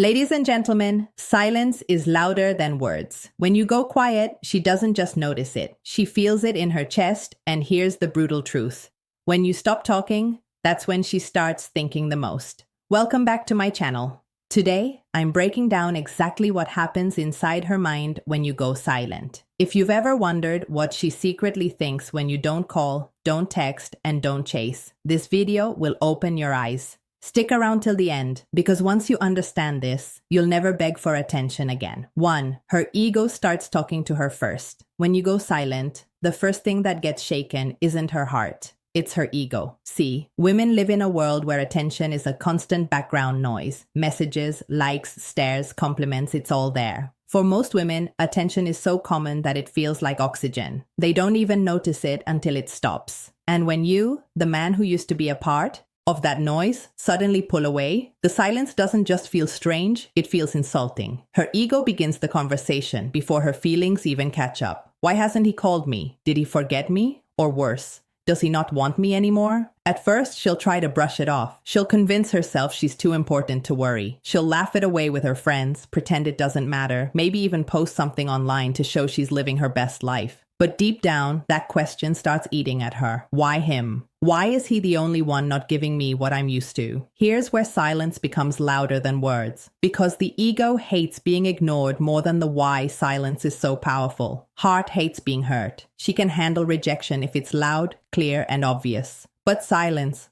Ladies and gentlemen, silence is louder than words. When you go quiet, she doesn't just notice it. She feels it in her chest, and here's the brutal truth. When you stop talking, that's when she starts thinking the most. Welcome back to my channel. Today, I'm breaking down exactly what happens inside her mind when you go silent. If you've ever wondered what she secretly thinks when you don't call, don't text, and don't chase, this video will open your eyes. Stick around till the end, because once you understand this, you'll never beg for attention again. 1. Her ego starts talking to her first. When you go silent, the first thing that gets shaken isn't her heart. It's her ego. See, women live in a world where attention is a constant background noise. Messages, likes, stares, compliments, it's all there. For most women, attention is so common that it feels like oxygen. They don't even notice it until it stops. And when you, the man who used to be a part of that noise, suddenly pull away, the silence doesn't just feel strange, it feels insulting. Her ego begins the conversation before her feelings even catch up. Why hasn't he called me? Did he forget me? Or worse, does he not want me anymore? At first, she'll try to brush it off. She'll convince herself she's too important to worry. She'll laugh it away with her friends, pretend it doesn't matter, maybe even post something online to show she's living her best life. But deep down, that question starts eating at her. Why him? Why is he the only one not giving me what I'm used to? Here's where silence becomes louder than words. Because the ego hates being ignored more than the why silence is so powerful. Heart hates being hurt. She can handle rejection if it's loud, clear, and obvious. But silence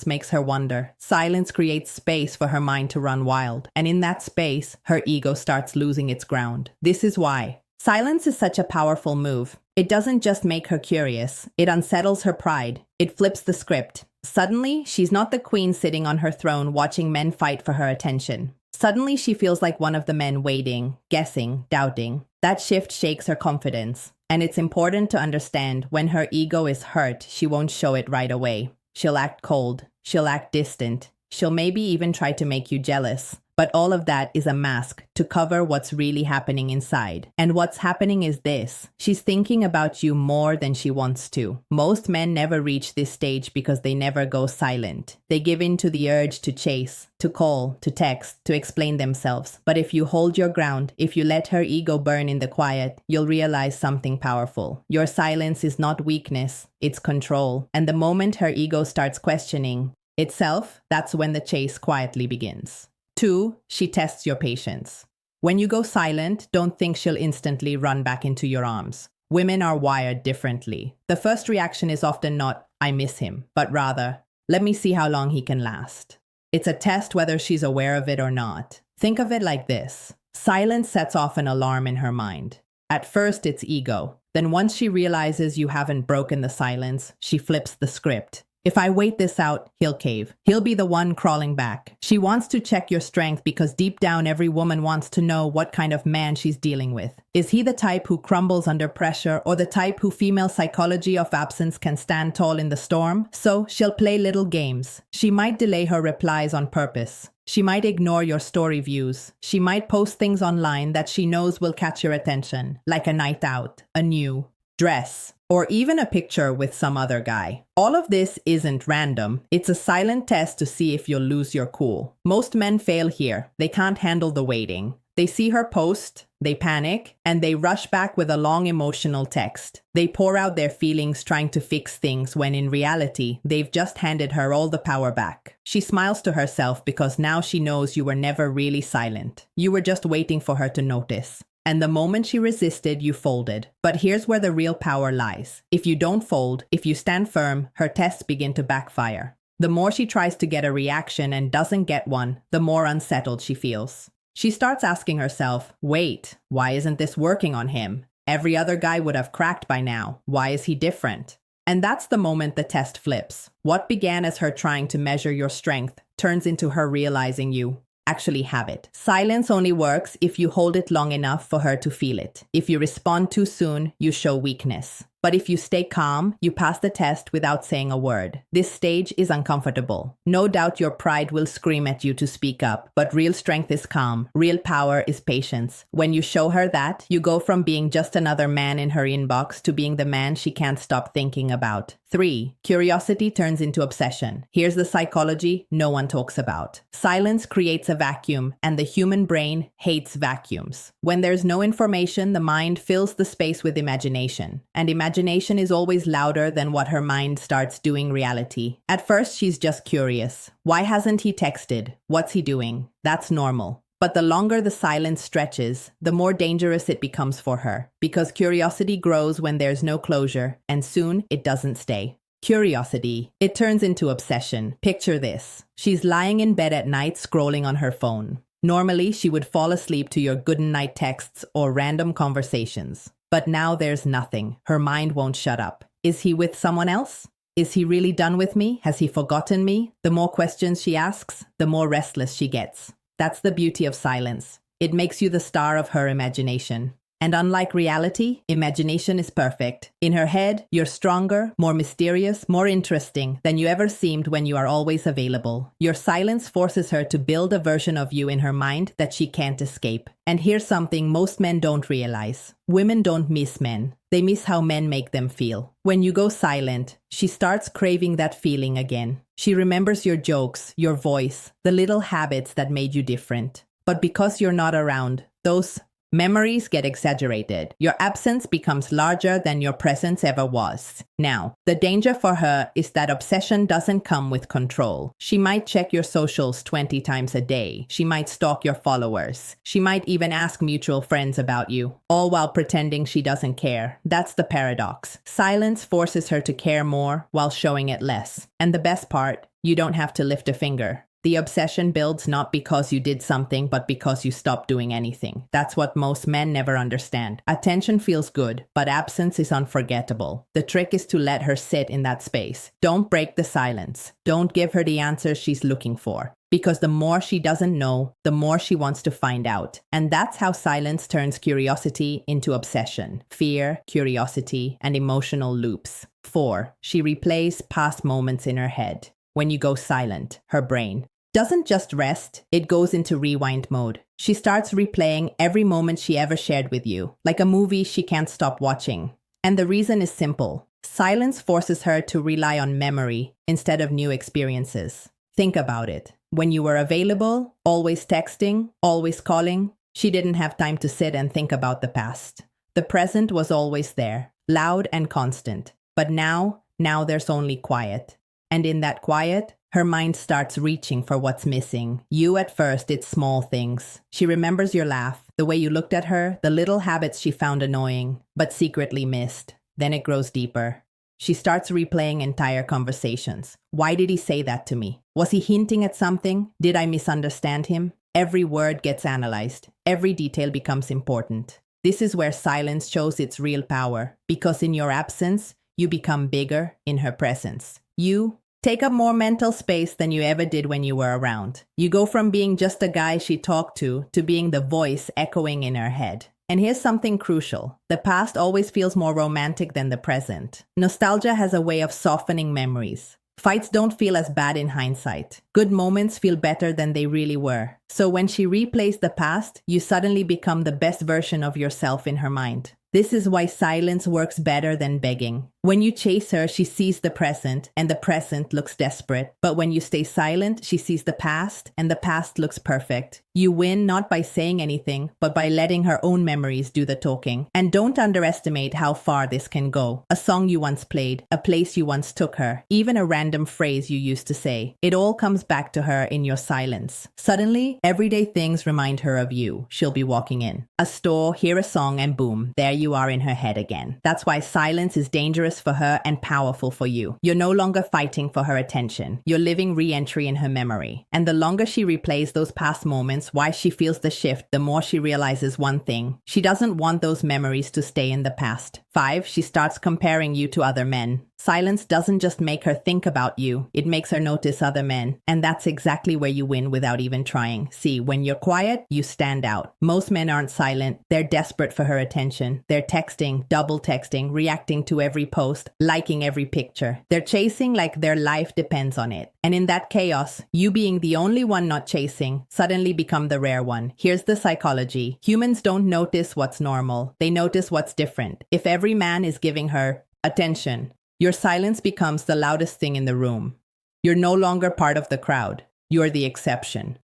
makes her wonder. Silence creates space for her mind to run wild. And in that space, her ego starts losing its ground. This is why silence is such a powerful move. It doesn't just make her curious. It unsettles her pride. It flips the script. Suddenly, she's not the queen sitting on her throne watching men fight for her attention. Suddenly, she feels like one of the men waiting, guessing, doubting. That shift shakes her confidence. And it's important to understand when her ego is hurt, she won't show it right away. She'll act cold. She'll act distant. She'll maybe even try to make you jealous. But all of that is a mask to cover what's really happening inside. And what's happening is this. She's thinking about you more than she wants to. Most men never reach this stage because they never go silent. They give in to the urge to chase, to call, to text, to explain themselves. But if you hold your ground, if you let her ego burn in the quiet, you'll realize something powerful. Your silence is not weakness, it's control. And the moment her ego starts questioning itself, that's when the chase quietly begins. 2. She tests your patience. When you go silent, don't think she'll instantly run back into your arms. Women are wired differently. The first reaction is often not, I miss him, but rather, let me see how long he can last. It's a test whether she's aware of it or not. Think of it like this. Silence sets off an alarm in her mind. At first, it's ego. Then once she realizes you haven't broken the silence, she flips the script. If I wait this out, he'll cave. He'll be the one crawling back. She wants to check your strength because deep down every woman wants to know what kind of man she's dealing with. Is he the type who crumbles under pressure or the type who female psychology of absence can stand tall in the storm? So she'll play little games. She might delay her replies on purpose. She might ignore your story views. She might post things online that she knows will catch your attention, like a night out, a new dress, or even a picture with some other guy. All of this isn't random. It's a silent test to see if you'll lose your cool. Most men fail here. They can't handle the waiting. They see her post, they panic, and they rush back with a long emotional text. They pour out their feelings trying to fix things when in reality, they've just handed her all the power back. She smiles to herself because now she knows you were never really silent. You were just waiting for her to notice. And the moment she resisted, you folded. But here's where the real power lies. If you don't fold, if you stand firm, her tests begin to backfire. The more she tries to get a reaction and doesn't get one, the more unsettled she feels. She starts asking herself, wait, why isn't this working on him? Every other guy would have cracked by now. Why is he different? And that's the moment the test flips. What began as her trying to measure your strength turns into her realizing you actually have it. Silence only works if you hold it long enough for her to feel it. If you respond too soon, you show weakness. But if you stay calm, you pass the test without saying a word. This stage is uncomfortable. No doubt your pride will scream at you to speak up, but real strength is calm. Real power is patience. When you show her that, you go from being just another man in her inbox to being the man she can't stop thinking about. 3. Curiosity turns into obsession. Here's the psychology no one talks about. Silence creates a vacuum, and the human brain hates vacuums. When there's no information, the mind fills the space with imagination. And imagination is always louder than what her mind starts doing reality. At first, she's just curious. Why hasn't he texted? What's he doing? That's normal. But the longer the silence stretches, the more dangerous it becomes for her, because curiosity grows when there's no closure, and soon it doesn't stay. Curiosity. It turns into obsession. Picture this. She's lying in bed at night scrolling on her phone. Normally, she would fall asleep to your good night texts or random conversations. But now there's nothing. Her mind won't shut up. Is he with someone else? Is he really done with me? Has he forgotten me? The more questions she asks, the more restless she gets. That's the beauty of silence. It makes you the star of her imagination. And unlike reality, imagination is perfect. In her head, you're stronger, more mysterious, more interesting than you ever seemed when you are always available. Your silence forces her to build a version of you in her mind that she can't escape. And here's something most men don't realize. Women don't miss men. They miss how men make them feel. When you go silent, she starts craving that feeling again. She remembers your jokes, your voice, the little habits that made you different. But because you're not around, those memories get exaggerated. Your absence becomes larger than your presence ever was. Now, the danger for her is that obsession doesn't come with control. She might check your socials 20 times a day. She might stalk your followers. She might even ask mutual friends about you, all while pretending she doesn't care. That's the paradox. Silence forces her to care more while showing it less. And the best part, you don't have to lift a finger. The obsession builds not because you did something, but because you stopped doing anything. That's what most men never understand. Attention feels good, but absence is unforgettable. The trick is to let her sit in that space. Don't break the silence. Don't give her the answers she's looking for. Because the more she doesn't know, the more she wants to find out. And that's how silence turns curiosity into obsession. Fear, curiosity, and emotional loops. 4. She replays past moments in her head. When you go silent, her brain doesn't just rest, it goes into rewind mode. She starts replaying every moment she ever shared with you, like a movie she can't stop watching. And the reason is simple. Silence forces her to rely on memory instead of new experiences. Think about it. When you were available, always texting, always calling, she didn't have time to sit and think about the past. The present was always there, loud and constant. But now there's only quiet. And in that quiet, her mind starts reaching for what's missing. You at first, it's small things. She remembers your laugh, the way you looked at her, the little habits she found annoying, but secretly missed. Then it grows deeper. She starts replaying entire conversations. Why did he say that to me? Was he hinting at something? Did I misunderstand him? Every word gets analyzed. Every detail becomes important. This is where silence shows its real power, because in your absence, you become bigger in her presence. You take up more mental space than you ever did when you were around. You go from being just a guy she talked to being the voice echoing in her head. And here's something crucial. The past always feels more romantic than the present. Nostalgia has a way of softening memories. Fights don't feel as bad in hindsight. Good moments feel better than they really were. So when she replays the past, you suddenly become the best version of yourself in her mind. This is why silence works better than begging. When you chase her, she sees the present, and the present looks desperate. But when you stay silent, she sees the past, and the past looks perfect. You win not by saying anything, but by letting her own memories do the talking. And don't underestimate how far this can go. A song you once played, a place you once took her, even a random phrase you used to say. It all comes back to her in your silence. Suddenly, everyday things remind her of you. She'll be walking in a store, hear a song, and boom, there you are in her head again. That's why silence is dangerous for her and powerful for you. You're no longer fighting for her attention. You're living re-entry in her memory. And the longer she replays those past moments, why she feels the shift, the more she realizes one thing. She doesn't want those memories to stay in the past. 5. She starts comparing you to other men. Silence doesn't just make her think about you, it makes her notice other men. And that's exactly where you win without even trying. See, when you're quiet, you stand out. Most men aren't silent. They're desperate for her attention. They're texting, double texting, reacting to every post, liking every picture. They're chasing like their life depends on it. And in that chaos, you being the only one not chasing suddenly become the rare one. Here's the psychology. Humans don't notice what's normal. They notice what's different. If every man is giving her attention, your silence becomes the loudest thing in the room. You're no longer part of the crowd. You're the exception.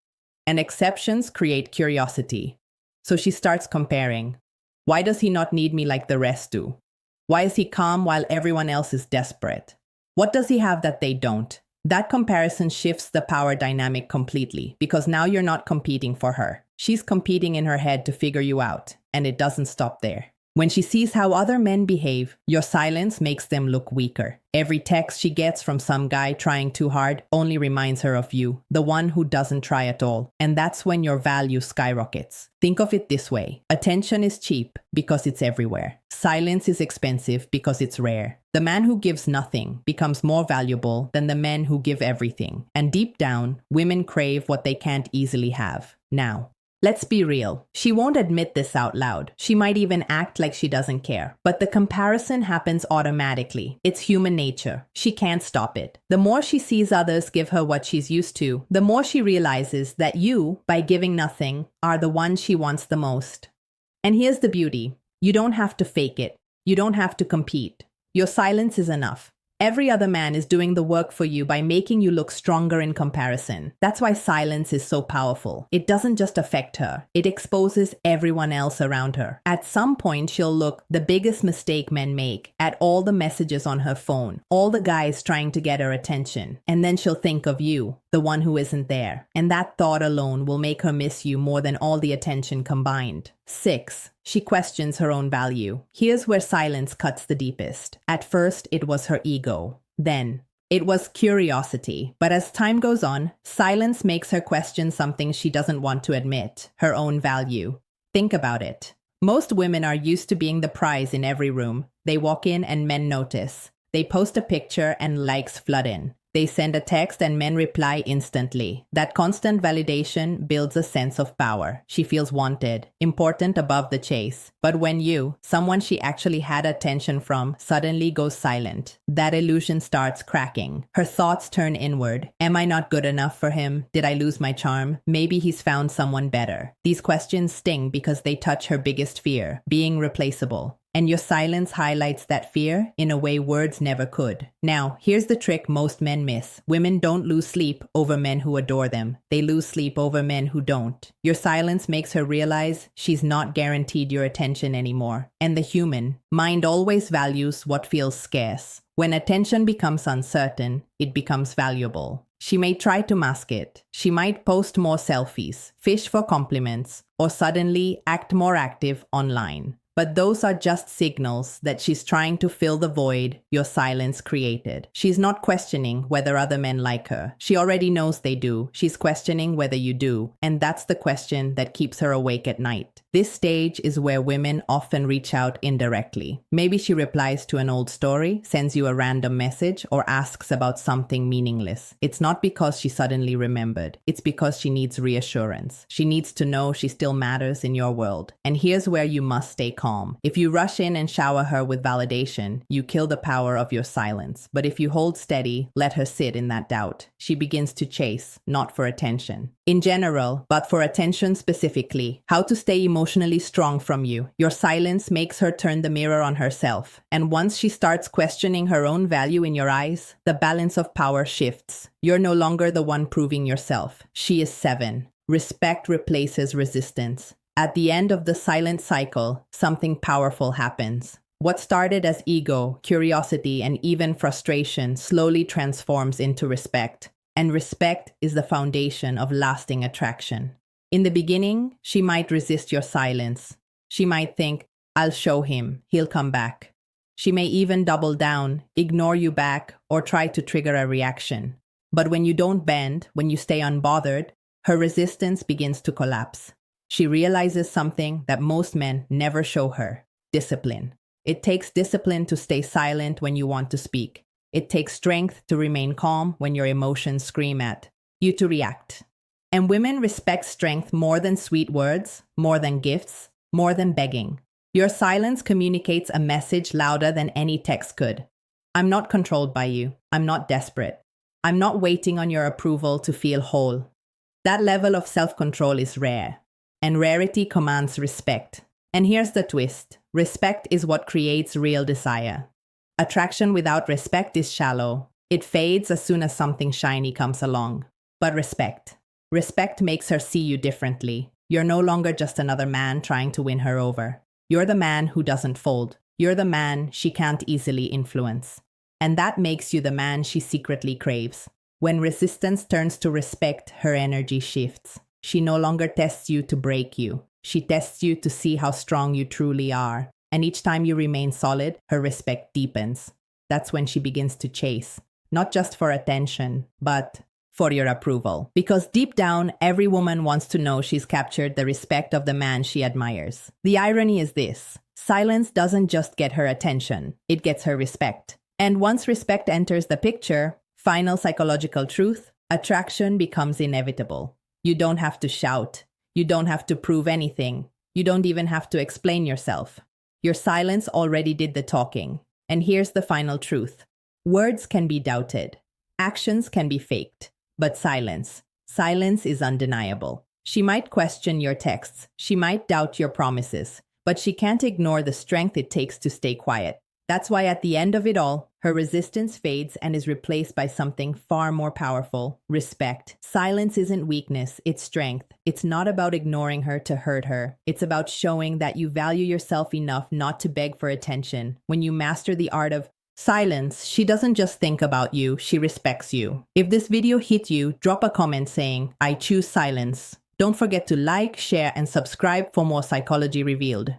And exceptions create curiosity. So she starts comparing. Why does he not need me like the rest do? Why is he calm while everyone else is desperate? What does he have that they don't? That comparison shifts the power dynamic completely because now you're not competing for her. She's competing in her head to figure you out, and it doesn't stop there. When she sees how other men behave, your silence makes them look weaker. Every text she gets from some guy trying too hard only reminds her of you, the one who doesn't try at all. And that's when your value skyrockets. Think of it this way. Attention is cheap because it's everywhere. Silence is expensive because it's rare. The man who gives nothing becomes more valuable than the men who give everything. And deep down, women crave what they can't easily have. Now, let's be real. She won't admit this out loud. She might even act like she doesn't care. But the comparison happens automatically. It's human nature. She can't stop it. The more she sees others give her what she's used to, the more she realizes that you, by giving nothing, are the one she wants the most. And here's the beauty. You don't have to fake it. You don't have to compete. Your silence is enough. Every other man is doing the work for you by making you look stronger in comparison. That's why silence is so powerful. It doesn't just affect her. It exposes everyone else around her. At some point, she'll look the biggest mistake men make at all the messages on her phone, all the guys trying to get her attention. And then she'll think of you, the one who isn't there. And that thought alone will make her miss you more than all the attention combined. 6. She questions her own value. Here's where silence cuts the deepest. At first, it was her ego. Then, it was curiosity. But as time goes on, silence makes her question something she doesn't want to admit, her own value. Think about it. Most women are used to being the prize in every room. They walk in and men notice. They post a picture and likes flood in. They send a text and men reply instantly. That constant validation builds a sense of power. She feels wanted, important above the chase. But when you, someone she actually had attention from, suddenly goes silent, that illusion starts cracking. Her thoughts turn inward. Am I not good enough for him? Did I lose my charm? Maybe he's found someone better. These questions sting because they touch her biggest fear, being replaceable. And your silence highlights that fear in a way words never could. Now, here's the trick most men miss. Women don't lose sleep over men who adore them. They lose sleep over men who don't. Your silence makes her realize she's not guaranteed your attention anymore. And the human mind always values what feels scarce. When attention becomes uncertain, it becomes valuable. She may try to mask it. She might post more selfies, fish for compliments, or suddenly act more active online. But those are just signals that she's trying to fill the void your silence created. She's not questioning whether other men like her. She already knows they do. She's questioning whether you do. And that's the question that keeps her awake at night. This stage is where women often reach out indirectly. Maybe she replies to an old story, sends you a random message, or asks about something meaningless. It's not because she suddenly remembered. It's because she needs reassurance. She needs to know she still matters in your world. And here's where you must stay calm. If you rush in and shower her with validation, you kill the power of your silence. But if you hold steady, let her sit in that doubt. She begins to chase, not for attention. In general, but for attention specifically, how to stay emotionally strong from you. Your silence makes her turn the mirror on herself. And once she starts questioning her own value in your eyes, the balance of power shifts. You're no longer the one proving yourself. She is 7. Respect replaces resistance. At the end of the silent cycle, something powerful happens. What started as ego, curiosity, and even frustration slowly transforms into respect. And respect is the foundation of lasting attraction. In the beginning, she might resist your silence. She might think, I'll show him, he'll come back. She may even double down, ignore you back, or try to trigger a reaction. But when you don't bend, when you stay unbothered, her resistance begins to collapse. She realizes something that most men never show her: discipline. It takes discipline to stay silent when you want to speak. It takes strength to remain calm when your emotions scream at you to react. And women respect strength more than sweet words, more than gifts, more than begging. Your silence communicates a message louder than any text could. I'm not controlled by you. I'm not desperate. I'm not waiting on your approval to feel whole. That level of self-control is rare, and rarity commands respect. And here's the twist. Respect is what creates real desire. Attraction without respect is shallow. It fades as soon as something shiny comes along. But respect makes her see you differently. You're no longer just another man trying to win her over. You're the man who doesn't fold. You're the man she can't easily influence. And that makes you the man she secretly craves. When resistance turns to respect, her energy shifts. She no longer tests you to break you. She tests you to see how strong you truly are. And each time you remain solid, her respect deepens. That's when she begins to chase. Not just for attention, but for your approval. Because deep down, every woman wants to know she's captured the respect of the man she admires. The irony is this. Silence doesn't just get her attention. It gets her respect. And once respect enters the picture, final psychological truth, attraction becomes inevitable. You don't have to shout. You don't have to prove anything. You don't even have to explain yourself. Your silence already did the talking. And here's the final truth. Words can be doubted. Actions can be faked. But silence is undeniable. She might question your texts. She might doubt your promises. But she can't ignore the strength it takes to stay quiet. That's why at the end of it all, her resistance fades and is replaced by something far more powerful: respect. Silence isn't weakness, it's strength. It's not about ignoring her to hurt her. It's about showing that you value yourself enough not to beg for attention. When you master the art of silence, she doesn't just think about you, she respects you. If this video hit you, drop a comment saying, "I choose silence." Don't forget to like, share, and subscribe for more Psychology Revealed.